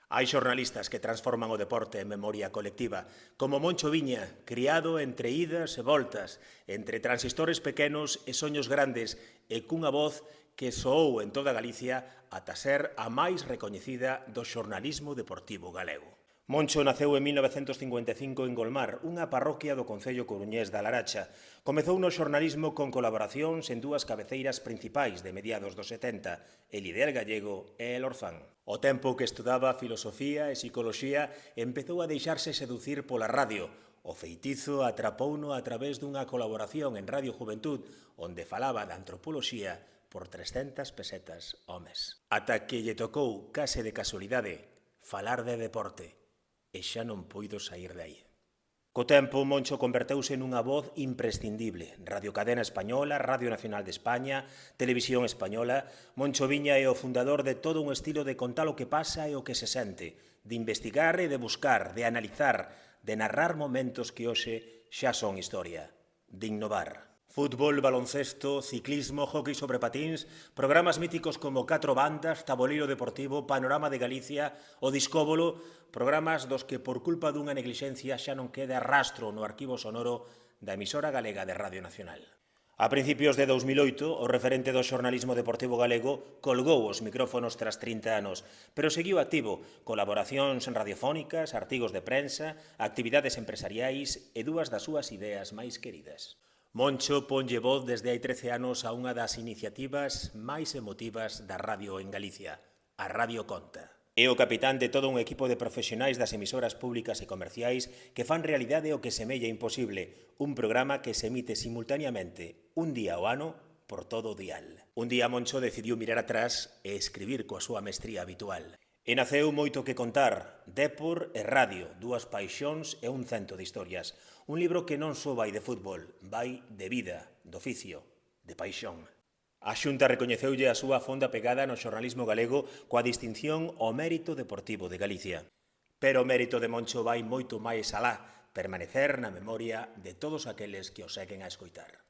Hai xornalistas que transforman o deporte en memoria colectiva, como Moncho Viña, criado entre idas e voltas, entre transistores pequenos e soños grandes, e cunha voz que soou en toda Galicia ata ser a máis recoñecida do xornalismo deportivo galego. Moncho naceu en 1955 en Golmar, unha parroquia do concello coruñés da Laracha. Comezou no xornalismo con colaboracións en dúas cabeceiras principais de mediados dos 70, El Ideal Gallego e El Orzán. O tempo que estudaba filosofía e psicoloxía empezou a deixarse seducir pola radio. O feitizo atrapouno a través dunha colaboración en Radio Juventud, onde falaba da antropoloxía por 300 pesetas ao mes. Ata que lle tocou, case de casualidade, falar de deporte. E xa non puido saír de aí. Co tempo, Moncho converteuse nunha voz imprescindible. Radio Cadena Española, Radio Nacional de España, Televisión Española. Moncho Viña é o fundador de todo un estilo de contar o que pasa e o que se sente, de investigar e de buscar, de analizar, de narrar momentos que hoxe xa son historia, de innovar. Fútbol, baloncesto, ciclismo, hockey sobre patíns, programas míticos como Catro Bandas, Taboleiro Deportivo, Panorama de Galicia, O Discóbolo, programas dos que por culpa dunha neglixencia xa non queda rastro no arquivo sonoro da emisora galega de Radio Nacional. A principios de 2008, o referente do xornalismo deportivo galego colgou os micrófonos tras 30 anos, pero seguiu activo, colaboracións radiofónicas, artigos de prensa, actividades empresariais e dúas das súas ideas máis queridas. Moncho ponlle voz desde hai 13 anos a unha das iniciativas máis emotivas da radio en Galicia, a Radio Conta. É o capitán de todo un equipo de profesionais das emisoras públicas e comerciais que fan realidade o que semella imposible, un programa que se emite simultaneamente un día ao ano por todo o dial. Un día Moncho decidiu mirar atrás e escribir coa súa mestría habitual. E naceu Moito que contar, Dépor e Radio, dúas paixóns e un cento de historias. Un libro que non só vai de fútbol, vai de vida, de oficio, de paixón. A Xunta recoñeceulle a súa fonda pegada no xornalismo galego coa distinción ao mérito deportivo de Galicia. Pero o mérito de Moncho vai moito máis alá, permanecer na memoria de todos aqueles que o seguen a escoitar.